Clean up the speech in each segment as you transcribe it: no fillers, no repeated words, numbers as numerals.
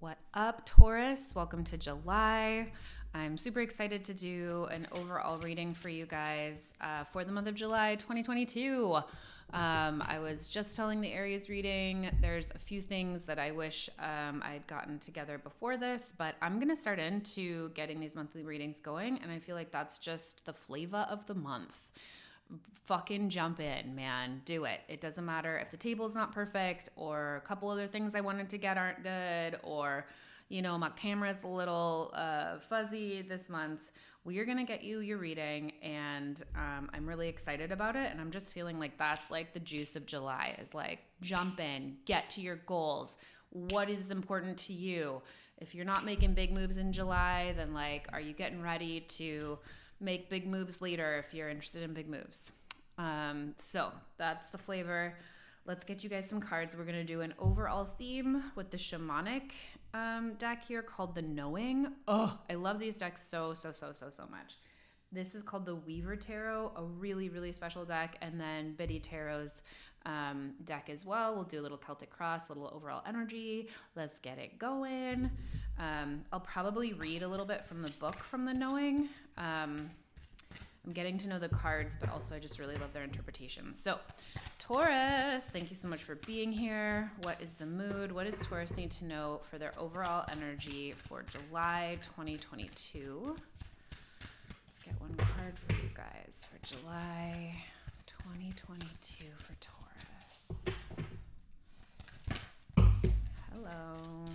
What up, Taurus? Welcome to July. I'm super excited to do an overall reading for you guys for the month of July 2022. I was just telling the Aries reading, there's a few things that I wish I had gotten together before this, but I'm going to start into getting these monthly readings going, and I feel like that's just the flavor of the month. Fucking jump in, man. Do it. It doesn't matter if the table's not perfect or a couple other things I wanted to get aren't good, or my camera's a little fuzzy this month. We are going to get you your reading, and I'm really excited about it, and I'm just feeling like that's like the juice of July is like jump in, get to your goals. What is important to you? If you're not making big moves in July, then are you getting ready to make big moves later if you're interested in big moves? So that's the flavor. Let's get you guys some cards. We're going to do an overall theme with the shamanic deck here called the Knowing. Oh, I love these decks so much. This is called the Weaver Tarot, a really, really special deck. And then Biddy Tarot's deck as well. We'll do a little Celtic Cross, a little overall energy. Let's get it going. I'll probably read a little bit from the book from the Knowing. I'm getting to know the cards, but also I just really love their interpretation. So, Taurus, thank you so much for being here. What is the mood? What does Taurus need to know for their overall energy for July 2022? Let's get one card for you guys for July 2022 for Taurus. Hello.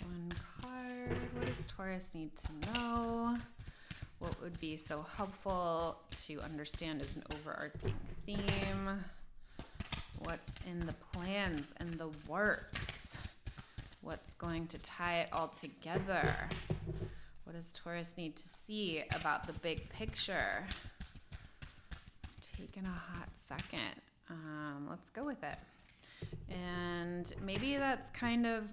One card. What does Taurus need to know? What would be so helpful to understand as an overarching theme? What's in the plans and the works? What's going to tie it all together? What does Taurus need to see about the big picture? Taking a hot second. Let's go with it. And maybe that's kind of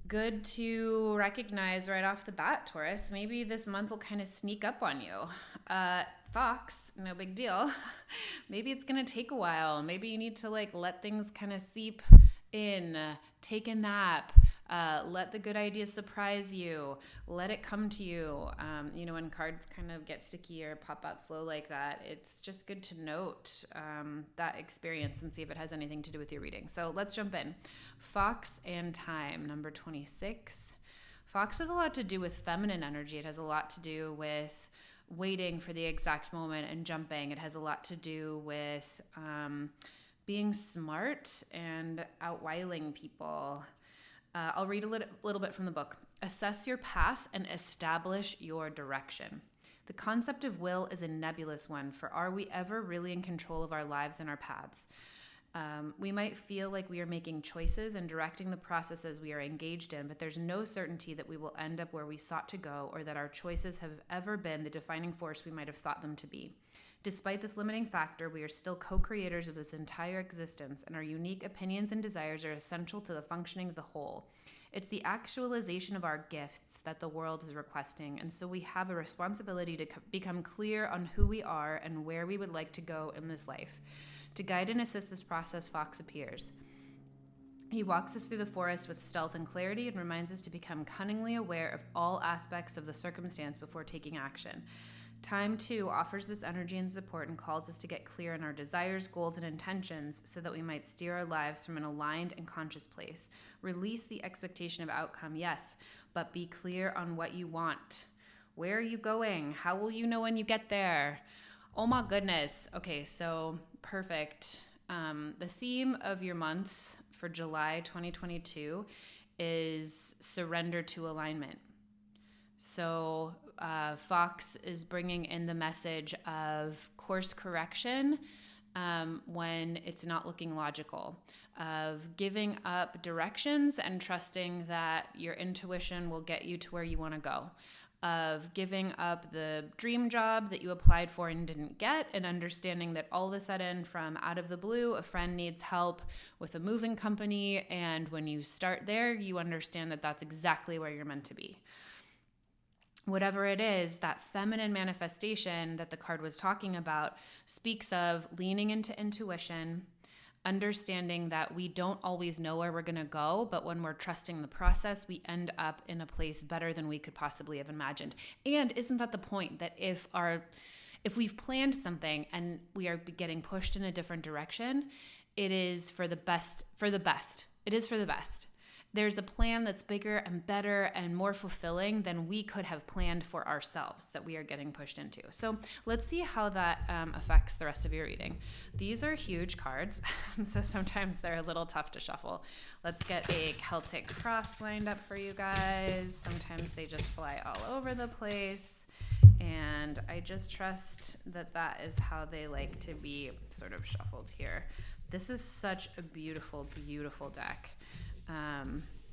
good to recognize right off the bat, Taurus. Maybe this month will kind of sneak up on you. Fox, no big deal. Maybe it's going to take a while. Maybe you need to let things kind of seep in, take a nap, let the good ideas surprise you, let it come to you. When cards kind of get sticky or pop out slow like that, it's just good to note that experience and see if it has anything to do with your reading. So let's jump in. Fox and time, number 26. Fox has a lot to do with feminine energy. It has a lot to do with waiting for the exact moment and jumping. It has a lot to do with being smart and outwiling people. I'll read a little bit from the book. Assess your path and establish your direction. The concept of will is a nebulous one, for are we ever really in control of our lives and our paths? We might feel like we are making choices and directing the processes we are engaged in, but there's no certainty that we will end up where we sought to go or that our choices have ever been the defining force we might have thought them to be. Despite this limiting factor, we are still co-creators of this entire existence, and our unique opinions and desires are essential to the functioning of the whole. It's the actualization of our gifts that the world is requesting, and so we have a responsibility to become clear on who we are and where we would like to go in this life. To guide and assist this process, Fox appears. He walks us through the forest with stealth and clarity and reminds us to become cunningly aware of all aspects of the circumstance before taking action. Time, too, offers this energy and support and calls us to get clear on our desires, goals, and intentions so that we might steer our lives from an aligned and conscious place. Release the expectation of outcome, yes, but be clear on what you want. Where are you going? How will you know when you get there? Oh my goodness. Okay, so perfect. The theme of your month for July 2022 is surrender to alignment. So Fox is bringing in the message of course correction when it's not looking logical, of giving up directions and trusting that your intuition will get you to where you want to go, of giving up the dream job that you applied for and didn't get, and understanding that all of a sudden, from out of the blue, a friend needs help with a moving company, and when you start there, you understand that that's exactly where you're meant to be. whatever it is, that feminine manifestation that the card was talking about speaks of leaning into intuition, understanding that we don't always know where we're going to go, but when we're trusting the process, we end up in a place better than we could possibly have imagined. And isn't that the point, that if we've planned something and we are getting pushed in a different direction, it is for the best. It is for the best. There's a plan that's bigger and better and more fulfilling than we could have planned for ourselves that we are getting pushed into. So let's see how that affects the rest of your reading. These are huge cards, so sometimes they're a little tough to shuffle. Let's get a Celtic cross lined up for you guys. Sometimes they just fly all over the place, and I just trust that that is how they like to be sort of shuffled here. This is such a beautiful, beautiful deck.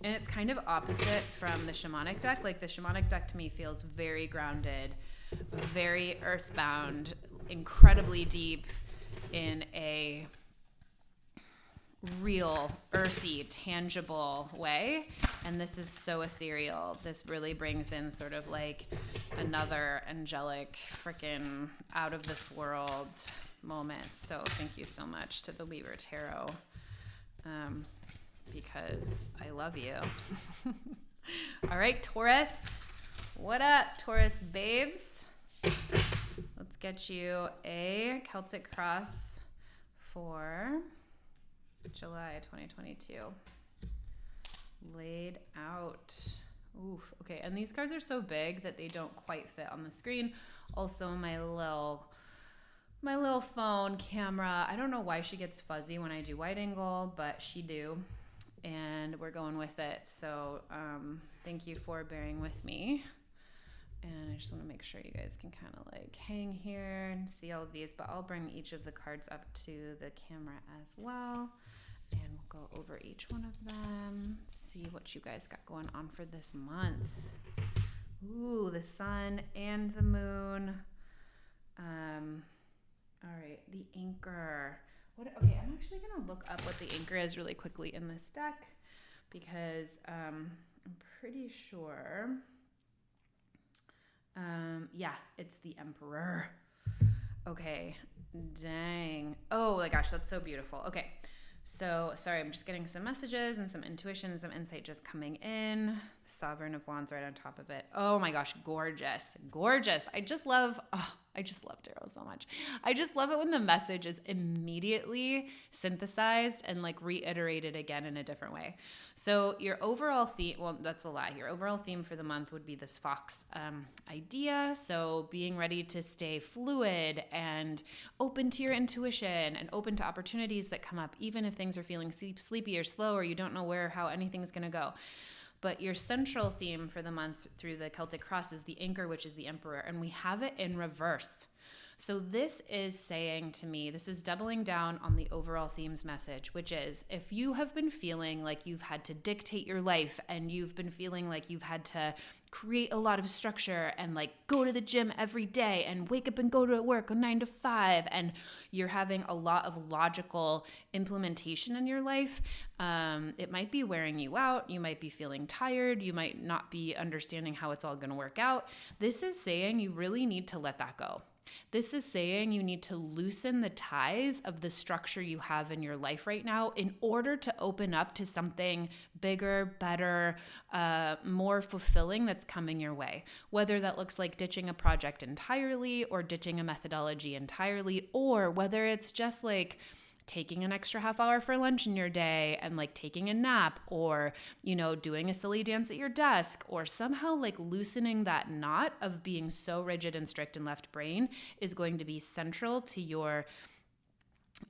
And it's kind of opposite from the shamanic deck. Like, the shamanic deck to me feels very grounded, very earthbound, incredibly deep in a real, earthy, tangible way. And this is so ethereal. This really brings in sort of like another angelic, freaking out of this world moment. So thank you so much to the Weaver Tarot. Because I love you. All right, Taurus. What up, Taurus babes? Let's get you a Celtic cross for July 2022. Laid out. Oof. Okay, and these cards are so big that they don't quite fit on the screen. Also, my little phone camera, I don't know why she gets fuzzy when I do wide angle, but she do. And we're going with it. So thank you for bearing with me. And I just want to make sure you guys can kind of like hang here and see all of these, but I'll bring each of the cards up to the camera as well. And we'll go over each one of them, see what you guys got going on for this month. Ooh, the sun and the moon. All right, the anchor. Okay, I'm actually going to look up what the anchor is really quickly in this deck, because I'm pretty sure, yeah, it's the Emperor. Okay, dang. Oh my gosh, that's so beautiful. Okay, so sorry, I'm just getting some messages and some intuition and some insight just coming in. Sovereign of Wands right on top of it. Oh my gosh, gorgeous, gorgeous. I just love tarot so much. I just love it when the message is immediately synthesized and like reiterated again in a different way. So your overall theme, well, that's a lot. Your overall theme for the month would be this fox idea. So being ready to stay fluid and open to your intuition and open to opportunities that come up, even if things are feeling sleepy or slow, or you don't know how anything's going to go. But your central theme for the month through the Celtic cross is the anchor, which is the Emperor, and we have it in reverse. So this is saying to me, this is doubling down on the overall themes message, which is, if you have been feeling like you've had to dictate your life and you've been feeling like you've had to create a lot of structure and like go to the gym every day and wake up and go to work 9 to 5, and you're having a lot of logical implementation in your life, it might be wearing you out. You might be feeling tired. You might not be understanding how it's all going to work out. This is saying you really need to let that go. This is saying you need to loosen the ties of the structure you have in your life right now in order to open up to something bigger, better, more fulfilling that's coming your way. Whether that looks like ditching a project entirely or ditching a methodology entirely, or whether it's just like taking an extra half hour for lunch in your day and like taking a nap, or, you know, doing a silly dance at your desk, or somehow like loosening that knot of being so rigid and strict and left brain is going to be central to your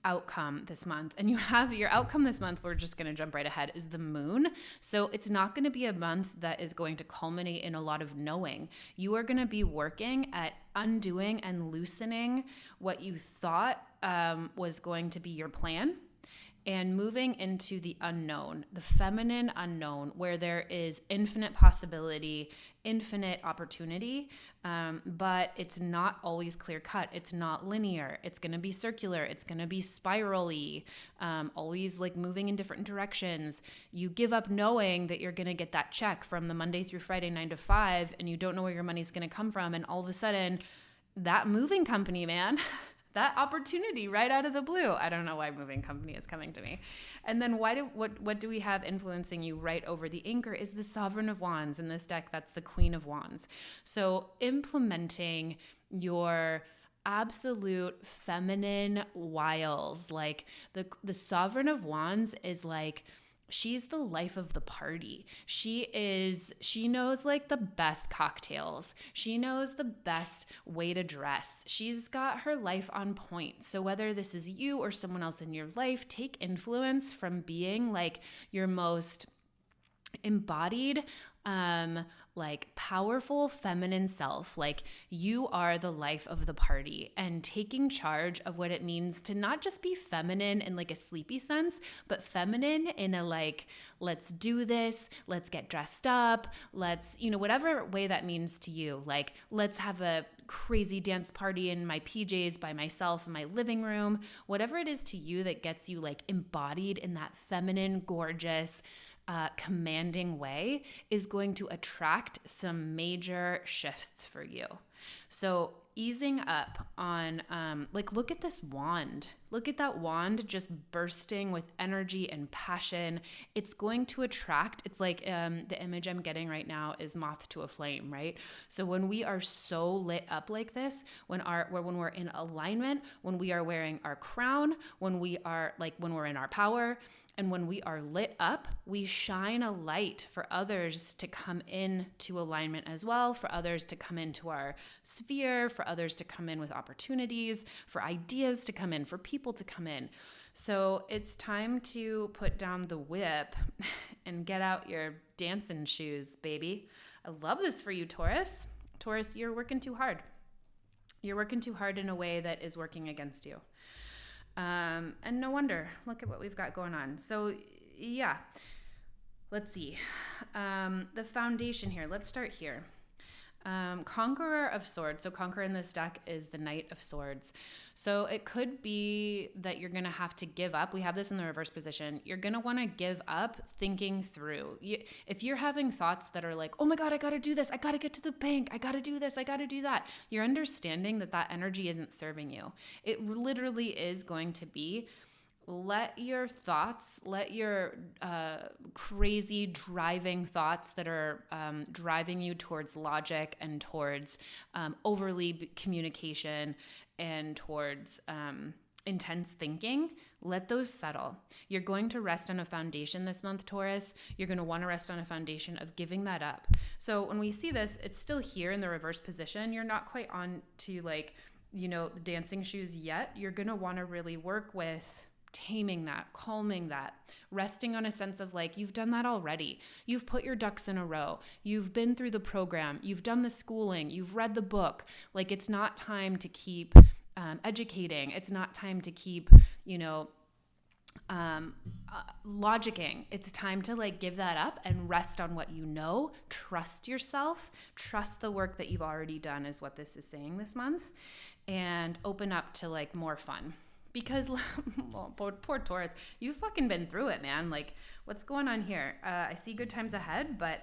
outcome this month. And you have your outcome this month, we're just going to jump right ahead, is the moon. So it's not going to be a month that is going to culminate in a lot of knowing. You are going to be working at undoing and loosening what you thought was going to be your plan, and moving into the unknown, the feminine unknown, where there is infinite possibility, infinite opportunity, but it's not always clear cut. It's not linear. It's going to be circular. It's going to be spirally, always like moving in different directions. You give up knowing that you're going to get that check from the Monday through Friday 9 to 5, and you don't know where your money's going to come from. And all of a sudden, that moving company, man, that opportunity right out of the blue. I don't know why moving company is coming to me. And then what do we have influencing you right over the anchor is the Sovereign of Wands. In this deck, that's the Queen of Wands. So implementing your absolute feminine wiles, like the Sovereign of Wands is like, she's the life of the party. She knows like the best cocktails. She knows the best way to dress. She's got her life on point. So whether this is you or someone else in your life, take influence from being like your most embodied, like powerful feminine self. Like you are the life of the party, and taking charge of what it means to not just be feminine in like a sleepy sense, but feminine in a like, let's do this, let's get dressed up, let's, whatever way that means to you. Like, let's have a crazy dance party in my PJs by myself in my living room, whatever it is to you that gets you like embodied in that feminine, gorgeous, commanding way is going to attract some major shifts for you. So easing up on, look at this wand. Look at that wand just bursting with energy and passion. It's going to attract, it's like the image I'm getting right now is moth to a flame, right? So when we are so lit up like this, when we're in alignment, when we are wearing our crown, when we're in our power, and when we are lit up, we shine a light for others to come into alignment as well, for others to come into our sphere, for others to come in with opportunities, for ideas to come in, for people to come in. So it's time to put down the whip and get out your dancing shoes, baby. I love this for you, Taurus. Taurus, you're working too hard. You're working too hard in a way that is working against you. And no wonder, look at what we've got going on. So yeah, let's see. The foundation here, let's start here. Conqueror of Swords. So Conqueror in this deck is the Knight of Swords. So it could be that you're going to have to give up. We have this in the reverse position. You're going to want to give up thinking through. If you're having thoughts that are like, oh my God, I got to do this. I got to get to the bank. I got to do this. I got to do that. You're understanding that energy isn't serving you. It literally is going to be, let your thoughts, let your crazy driving thoughts that are driving you towards logic and towards overly communication and towards intense thinking, let those settle. You're going to rest on a foundation this month, Taurus. You're going to want to rest on a foundation of giving that up. So when we see this, it's still here in the reverse position. You're not quite on to the dancing shoes yet. You're going to want to really work with taming that, calming that, resting on a sense of like, you've done that already. You've put your ducks in a row. You've been through the program. You've done the schooling. You've read the book. Like, it's not time to keep educating. It's not time to keep, logicking. It's time to like give that up and rest on what you know. Trust yourself. Trust the work that you've already done is what this is saying this month, and open up to like more fun. Because, well, poor Taurus, you've fucking been through it, man. Like, what's going on here? I see good times ahead, but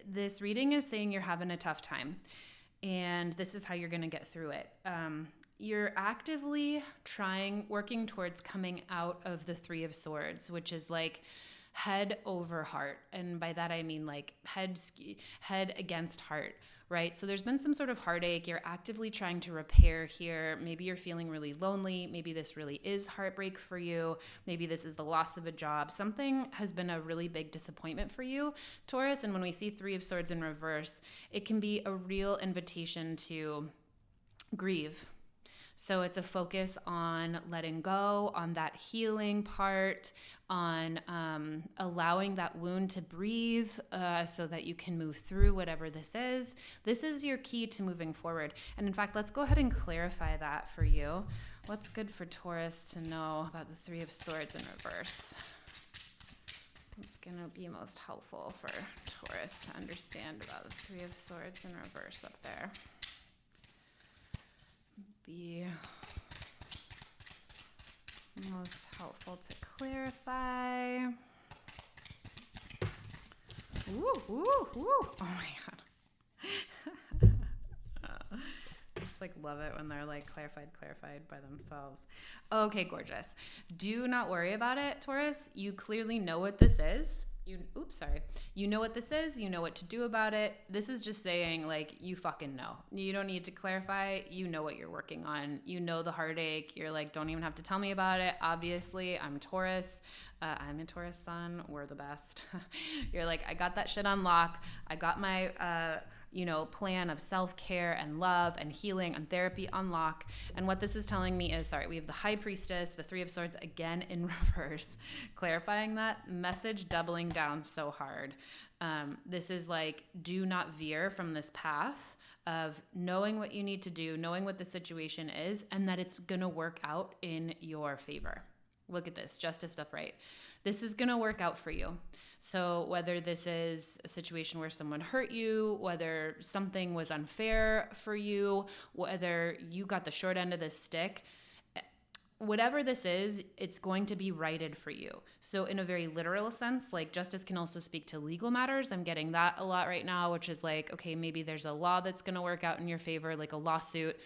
this reading is saying you're having a tough time, and this is how you're going to get through it. You're actively working towards coming out of the Three of Swords, which is like head over heart. And by that, I mean like head against heart. Right? So there's been some sort of heartache. You're actively trying to repair here. Maybe you're feeling really lonely. Maybe this really is heartbreak for you. Maybe this is the loss of a job. Something has been a really big disappointment for you, Taurus. And when we see Three of Swords in reverse, it can be a real invitation to grieve. So it's a focus on letting go, on that healing part, on allowing that wound to breathe so that you can move through whatever this is. This is your key to moving forward. And in fact, let's go ahead and clarify that for you. What's good for Taurus to know about the Three of Swords in reverse? It's going to be most helpful for Taurus to understand about the Three of Swords in reverse up there. Be most helpful to clarify. Ooh, ooh, ooh. Oh my God. I just like love it when they're like clarified by themselves. Okay, gorgeous. Do not worry about it, Taurus. You clearly know what this is. You know what this is. You know what to do about it. This is just saying like you fucking know. You don't need to clarify. You know what you're working on. You know the heartache. You're like, don't even have to tell me about it. Obviously, I'm Taurus. I'm a Taurus sun. We're the best. You're like, I got that shit on lock. I got my plan of self-care and love and healing and therapy on lock. And what this is telling me is, we have the High Priestess, the Three of Swords again in reverse, clarifying that message, doubling down so hard. This is like, do not veer from this path of knowing what you need to do, knowing what the situation is, and that it's going to work out in your favor. Look at this, justice upright. This is going to work out for you. So whether this is a situation where someone hurt you, whether something was unfair for you, whether you got the short end of the stick, whatever this is, it's going to be righted for you. So in a very literal sense, like justice can also speak to legal matters. I'm getting that a lot right now, which is like, okay, maybe there's a law that's going to work out in your favor, like a lawsuit,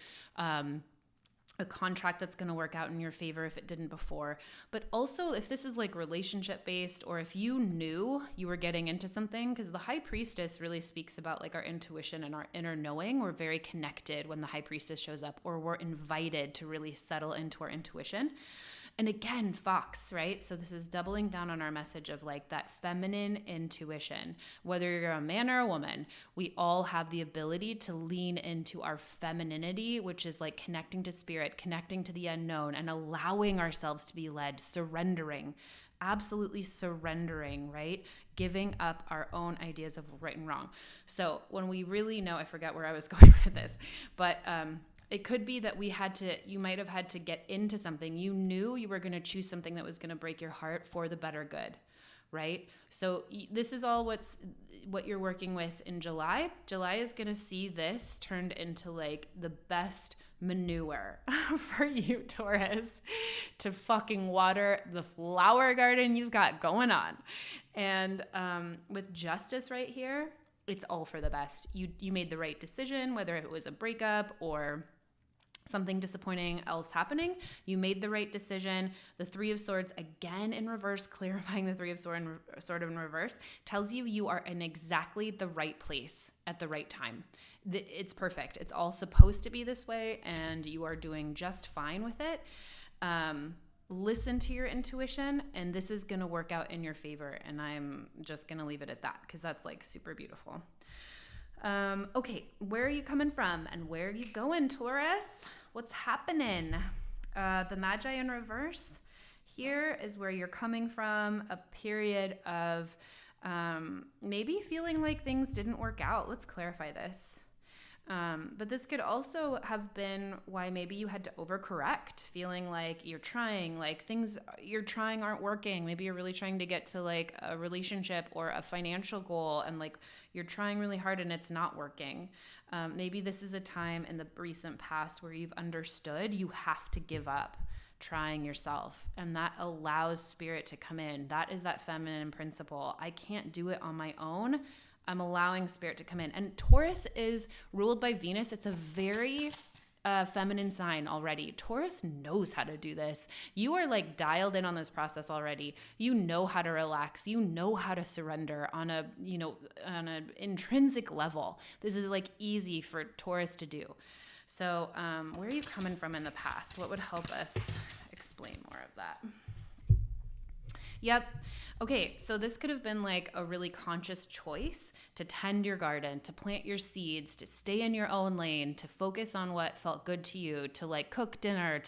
a contract that's going to work out in your favor if it didn't before. But also if this is like relationship based, or if you knew you were getting into something, because the High Priestess really speaks about like our intuition and our inner knowing. We're very connected when the High Priestess shows up, or we're invited to really settle into our intuition. And again, Fox, right? So this is doubling down on our message of like that feminine intuition. Whether you're a man or a woman, we all have the ability to lean into our femininity, which is like connecting to spirit, connecting to the unknown, and allowing ourselves to be led, surrendering, absolutely surrendering, right? Giving up our own ideas of right and wrong. So when we really know, I forget where I was going with this, but it could be that you might have had to get into something. You knew you were going to choose something that was going to break your heart for the better good, right? So this is all what you're working with in July. July is going to see this turned into like the best manure for you, Taurus, to fucking water the flower garden you've got going on. And with justice right here, it's all for the best. You made the right decision, whether it was a breakup or something disappointing else happening. You made the right decision. The Three of Swords, again in reverse, clarifying the Three of Sword in reverse, tells you are in exactly the right place at the right time. It's perfect. It's all supposed to be this way, and you are doing just fine with it. Listen to your intuition, and this is going to work out in your favor. And I'm just going to leave it at that because that's like super beautiful. Okay, where are you coming from and where are you going, Taurus? What's happening? The Magi in reverse here is where you're coming from, a period of maybe feeling like things didn't work out. Let's clarify this. But this could also have been why maybe you had to overcorrect, feeling like you're trying, like things you're trying aren't working. Maybe you're really trying to get to like a relationship or a financial goal, and like you're trying really hard and it's not working. Maybe this is a time in the recent past where you've understood you have to give up trying yourself, and that allows spirit to come in. That is that feminine principle. I can't do it on my own. I'm allowing spirit to come in. And Taurus is ruled by Venus. It's a very feminine sign already. Taurus knows how to do this. You are like dialed in on this process already. You know how to relax. You know how to surrender on an intrinsic level. This is like easy for Taurus to do. So where are you coming from in the past? What would help us explain more of that? Yep. Okay, so this could have been like a really conscious choice to tend your garden, to plant your seeds, to stay in your own lane, to focus on what felt good to you, to like cook dinner,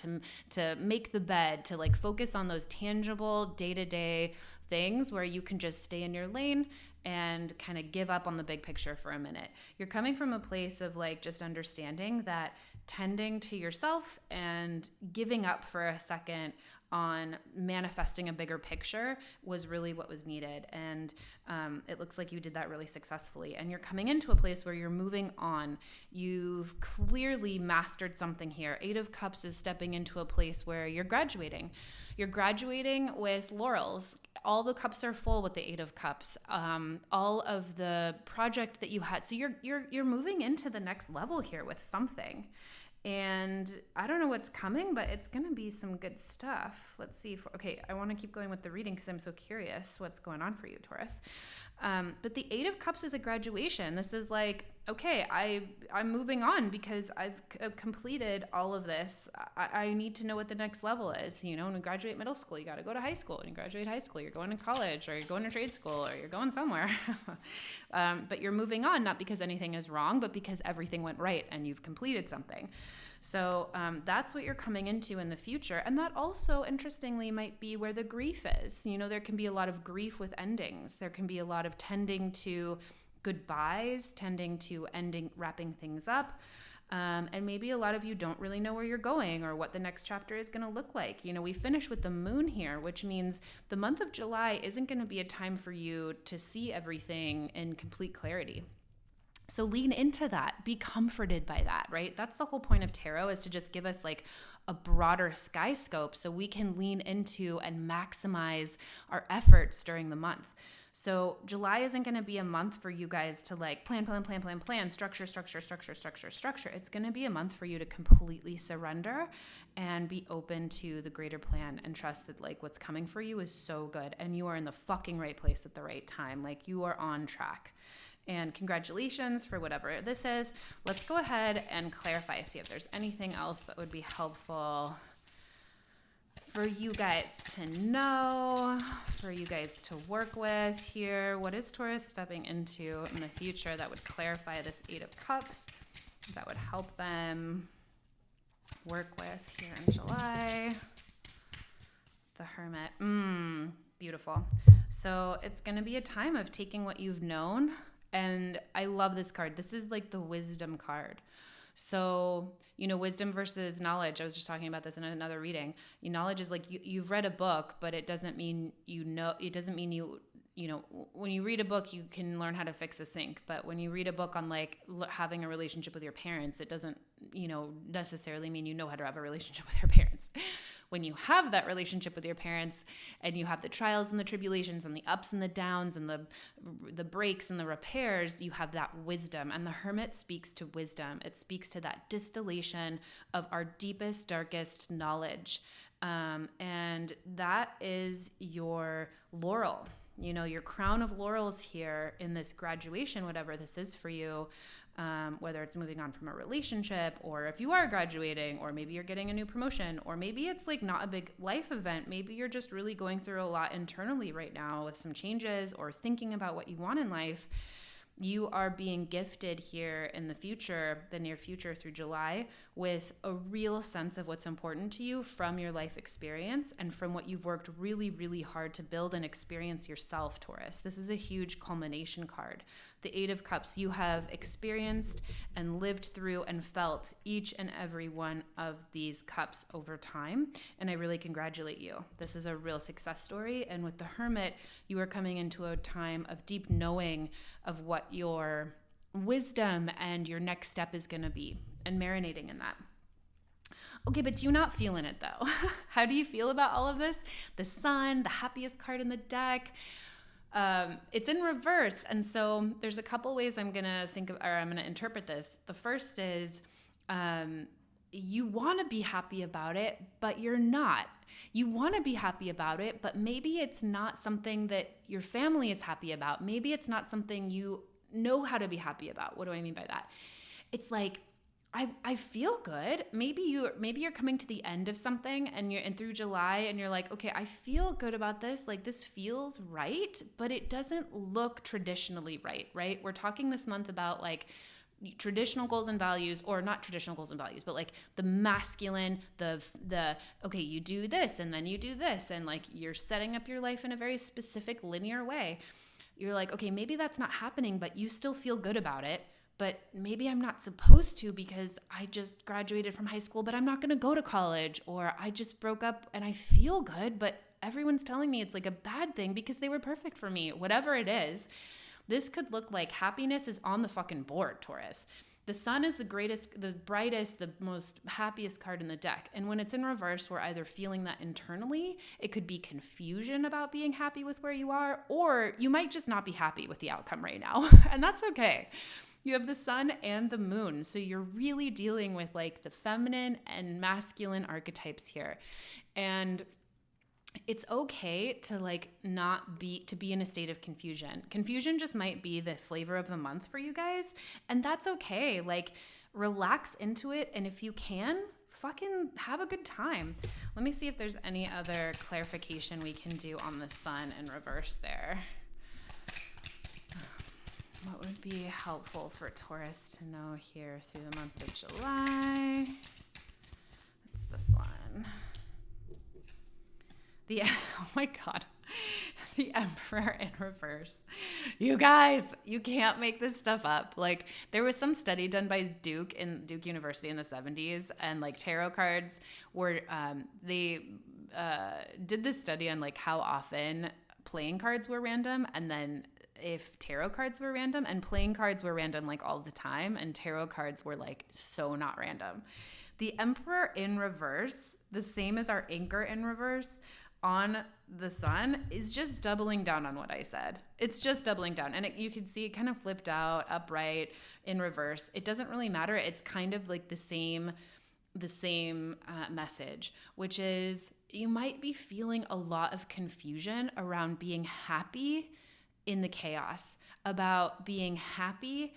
to make the bed, to like focus on those tangible day-to-day things where you can just stay in your lane and kind of give up on the big picture for a minute. You're coming from a place of like just understanding that tending to yourself and giving up for a second on manifesting a bigger picture was really what was needed. And it looks like you did that really successfully. And you're coming into a place where you're moving on. You've clearly mastered something here. Eight of Cups is stepping into a place where you're graduating. You're graduating with laurels. All the cups are full with the Eight of Cups. All of the project that you had. So you're moving into the next level here with something. And I don't know what's coming, but it's going to be some good stuff. Let's see. Okay, I want to keep going with the reading because I'm so curious what's going on for you, Taurus. But the Eight of Cups is a graduation. This is like, okay, I'm moving on because I've completed all of this. I need to know what the next level is. You know, when you graduate middle school, you got to go to high school. When you graduate high school, you're going to college or you're going to trade school or you're going somewhere. But you're moving on, not because anything is wrong, but because everything went right and you've completed something. So that's what you're coming into in the future. And that also, interestingly, might be where the grief is. You know, there can be a lot of grief with endings. There can be a lot of tending to goodbyes, tending to wrapping things up. And maybe a lot of you don't really know where you're going or what the next chapter is going to look like. You know, we finish with the moon here, which means the month of July isn't going to be a time for you to see everything in complete clarity. So lean into that, be comforted by that, right? That's the whole point of tarot, is to just give us like a broader sky scope so we can lean into and maximize our efforts during the month. So July isn't going to be a month for you guys to like plan, structure. It's going to be a month for you to completely surrender and be open to the greater plan and trust that like what's coming for you is so good and you are in the fucking right place at the right time. Like you are on track. And congratulations for whatever this is. Let's go ahead and clarify, see if there's anything else that would be helpful for you guys to know, for you guys to work with here. What is Taurus stepping into in the future that would clarify this Eight of Cups, that would help them work with here in July? The Hermit. Beautiful. So it's going to be a time of taking what you've known. And I love this card. This is like the wisdom card. So, you know, wisdom versus knowledge. I was just talking about this in another reading. Knowledge is like you've read a book, but it doesn't mean you know. It doesn't mean you know, when you read a book, you can learn how to fix a sink. But when you read a book on like having a relationship with your parents, it doesn't, you know, necessarily mean you know how to have a relationship with your parents. When you have that relationship with your parents and you have the trials and the tribulations and the ups and the downs and the breaks and the repairs, you have that wisdom. And the Hermit speaks to wisdom. It speaks to that distillation of our deepest, darkest knowledge. And that is your laurel, you know, your crown of laurels here in this graduation, whatever this is for you. Whether it's moving on from a relationship, or if you are graduating, or maybe you're getting a new promotion, or maybe it's like not a big life event. Maybe you're just really going through a lot internally right now with some changes or thinking about what you want in life. You are being gifted here in the future, the near future through July, with a real sense of what's important to you from your life experience and from what you've worked really, really hard to build and experience yourself, Taurus. This is a huge culmination card. The Eight of Cups, you have experienced and lived through and felt each and every one of these cups over time. And I really congratulate you. This is a real success story. And with the Hermit, you are coming into a time of deep knowing of what your wisdom and your next step is going to be, and marinating in that. Okay, but you're not feeling it though. How do you feel about all of this? The Sun, the happiest card in the deck. It's in reverse. And so there's a couple ways I'm going to interpret this. The first is, you want to be happy about it, but you're not. You want to be happy about it, but maybe it's not something that your family is happy about. Maybe it's not something you know how to be happy about. What do I mean by that? It's like, I feel good. Maybe you're coming to the end of something and through July and you're like, okay, I feel good about this. Like this feels right, but it doesn't look traditionally right, right? We're talking this month about like traditional goals and values, or not traditional goals and values, but like the masculine, the okay, you do this and then you do this, and like you're setting up your life in a very specific linear way. You're like, okay, maybe that's not happening, but you still feel good about it. But maybe I'm not supposed to because I just graduated from high school, but I'm not going to go to college, or I just broke up and I feel good, but everyone's telling me it's like a bad thing because they were perfect for me. Whatever it is, this could look like happiness is on the fucking board, Taurus. The sun is the greatest, the brightest, the most happiest card in the deck. And when it's in reverse, we're either feeling that internally. It could be confusion about being happy with where you are, or you might just not be happy with the outcome right now. And that's okay. You have the sun and the moon. So you're really dealing with like the feminine and masculine archetypes here. And it's okay to like not be to be in a state of confusion. Confusion just might be the flavor of the month for you guys, and that's okay. Like relax into it, and if you can, fucking have a good time. Let me see if there's any other clarification we can do on the sun in reverse there. What would be helpful for Taurus to know here through the month of July? It's this one. Oh my God, the Emperor in reverse. You guys, you can't make this stuff up. Like there was some study done by Duke University in the 70s, and like tarot cards were, they did this study on like how often playing cards were random, and then if tarot cards were random, and playing cards were random like all the time, and tarot cards were like so not random. The Emperor in reverse, the same as our anchor in reverse on the sun, is just doubling down on what I said. It's just doubling down. And you can see it kind of flipped out, upright, in reverse. It doesn't really matter. It's kind of like the same message, which is you might be feeling a lot of confusion around being happy in the chaos, about being happy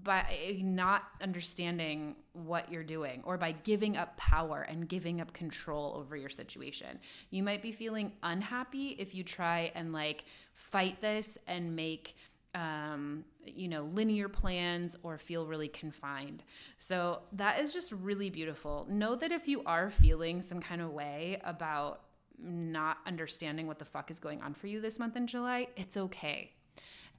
by not understanding what you're doing, or by giving up power and giving up control over your situation. You might be feeling unhappy if you try and like fight this and make linear plans, or feel really confined. So that is just really beautiful. Know that if you are feeling some kind of way about not understanding what the fuck is going on for you this month in July, it's okay.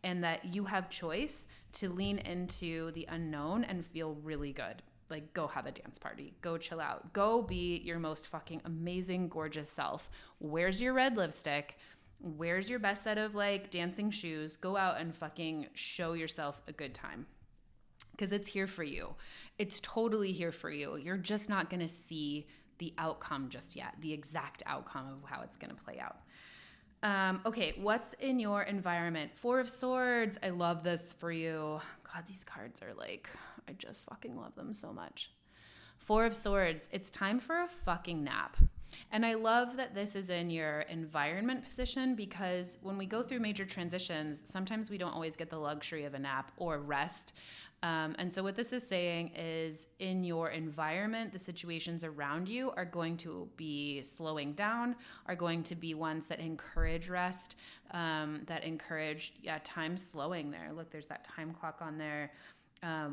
And that you have choice to lean into the unknown and feel really good. Like go have a dance party, go chill out, go be your most fucking amazing, gorgeous self. Where's your red lipstick? Where's your best set of like dancing shoes? Go out and fucking show yourself a good time. Because it's here for you. It's totally here for you. You're just not going to see the outcome just yet, the exact outcome of how it's going to play out. Okay, what's in your environment? 4 of Swords. I love this for you. God, these cards are like, I just fucking love them so much. 4 of Swords. It's time for a fucking nap. And I love that this is in your environment position, because when we go through major transitions, sometimes we don't always get the luxury of a nap or rest. And so what this is saying is, in your environment, the situations around you are going to be slowing down, are going to be ones that encourage rest, that encourage time slowing there. Look, there's that time clock on there.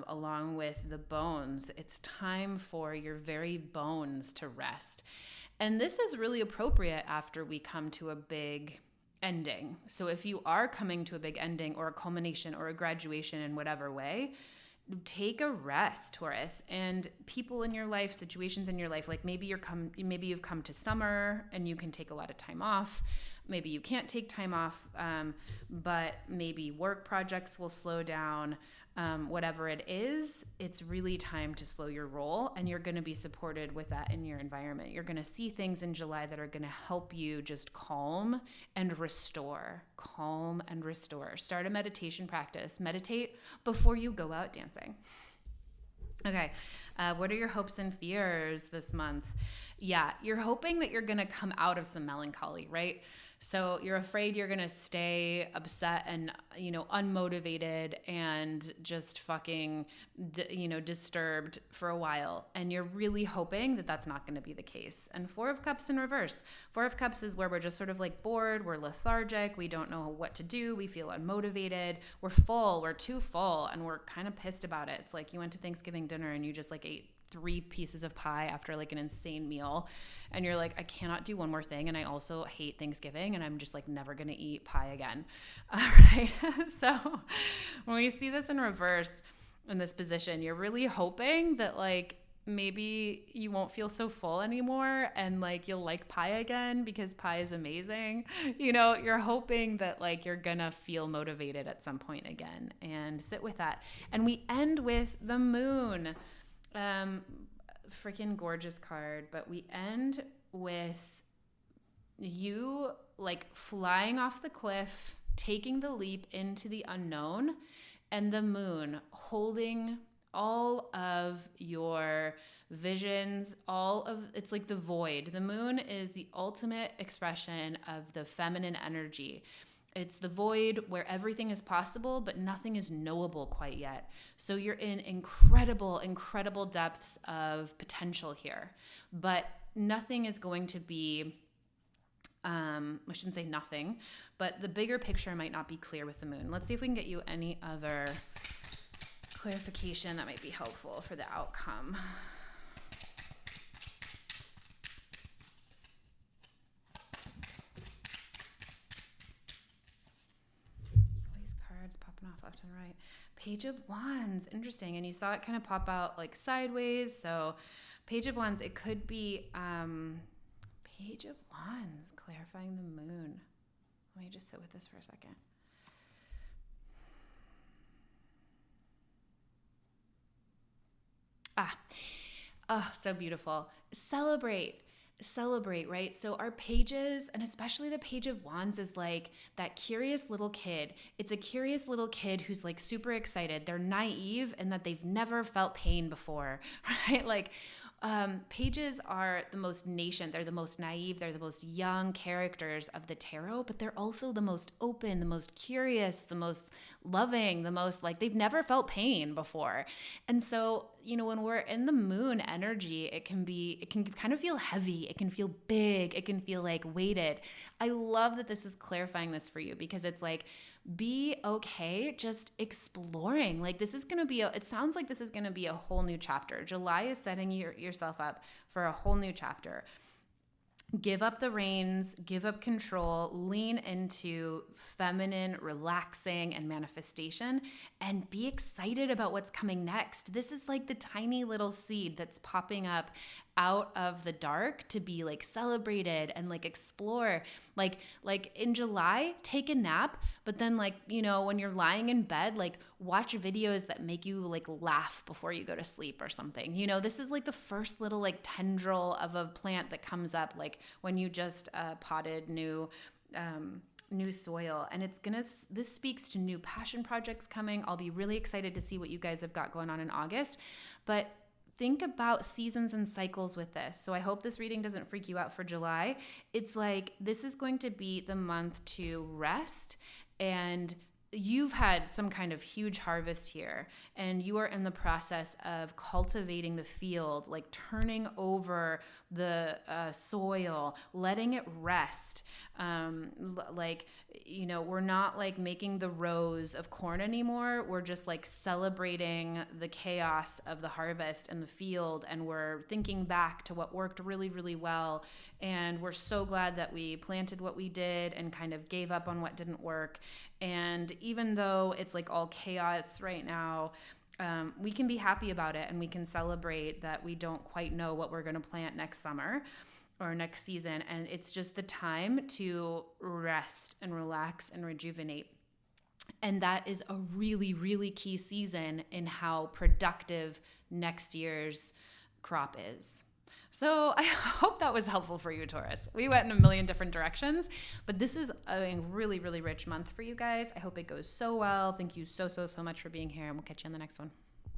Along with the bones, it's time for your very bones to rest. And this is really appropriate after we come to a big ending. So if you are coming to a big ending, or a culmination, or a graduation in whatever way, take a rest, Taurus. And people in your life, situations in your life, like maybe you've come to summer and you can take a lot of time off. Maybe you can't take time off, but maybe work projects will slow down. Whatever it is, it's really time to slow your roll, and you're going to be supported with that in your environment. You're going to see things in July that are going to help you just calm and restore. Calm and restore. Start a meditation practice. Meditate before you go out dancing. Okay, what are your hopes and fears this month? Yeah, you're hoping that you're going to come out of some melancholy, right? So you're afraid you're going to stay upset and, unmotivated and just fucking, disturbed for a while. And you're really hoping that that's not going to be the case. And Four of Cups in reverse. Four of Cups is where we're just sort of like bored. We're lethargic. We don't know what to do. We feel unmotivated. We're full. We're too full. And we're kind of pissed about it. It's like you went to Thanksgiving dinner and you just like ate 3 pieces of pie after like an insane meal, and you're like, I cannot do one more thing, and I also hate Thanksgiving, and I'm just like never gonna eat pie again. All right. So when we see this in reverse in this position, you're really hoping that like maybe you won't feel so full anymore and like you'll like pie again because pie is amazing. You're hoping that like you're gonna feel motivated at some point again, and sit with that. And we end with the moon. Freaking gorgeous card, but we end with you like flying off the cliff, taking the leap into the unknown, and the moon holding all of your visions, it's like the void. The moon is the ultimate expression of the feminine energy. It's the void where everything is possible, but nothing is knowable quite yet. So you're in incredible, incredible depths of potential here, but nothing is going to be, I shouldn't say nothing, but the bigger picture might not be clear with the moon. Let's see if we can get you any other clarification that might be helpful for the outcome. Off left and right. Page of Wands, interesting. And you saw it kind of pop out like sideways. So Page of Wands, it could be Page of Wands clarifying the moon. Let me just sit with this for a second. So beautiful. Celebrate, right? So our pages, and especially the Page of Wands, is like that curious little kid. It's a curious little kid who's like super excited. They're naive in that they've never felt pain before, right? Like pages are the most nascent. They're the most naive. They're the most young characters of the tarot, but they're also the most open, the most curious, the most loving, the most like they've never felt pain before. And so, when we're in the moon energy, it can kind of feel heavy. It can feel big. It can feel like weighted. I love that this is clarifying this for you, because it's like, be okay just exploring. Like this is going to be it sounds like this is going to be a whole new chapter. July is setting yourself up for a whole new chapter. Give up the reins, give up control, lean into feminine relaxing and manifestation, and be excited about what's coming next. This is like the tiny little seed that's popping up out of the dark to be like celebrated and like explore. Like in July, take a nap, but then like, when you're lying in bed, like watch videos that make you like laugh before you go to sleep or something. This is like the first little like tendril of a plant that comes up like when you just potted new soil, and this speaks to new passion projects coming. I'll be really excited to see what you guys have got going on in August, but think about seasons and cycles with this. So I hope this reading doesn't freak you out for July. It's like, this is going to be the month to rest, and you've had some kind of huge harvest here, and you are in the process of cultivating the field, like turning over the soil, letting it rest. We're not like making the rows of corn anymore. We're just like celebrating the chaos of the harvest and the field, and we're thinking back to what worked really, really well. And we're so glad that we planted what we did and kind of gave up on what didn't work. And even though it's like all chaos right now, we can be happy about it, and we can celebrate that we don't quite know what we're going to plant next summer or next season. And it's just the time to rest and relax and rejuvenate. And that is a really, really key season in how productive next year's crop is. So I hope that was helpful for you, Taurus. We went in a million different directions, but this is a really, really rich month for you guys. I hope it goes so well. Thank you so, so, so much for being here, and we'll catch you on the next one.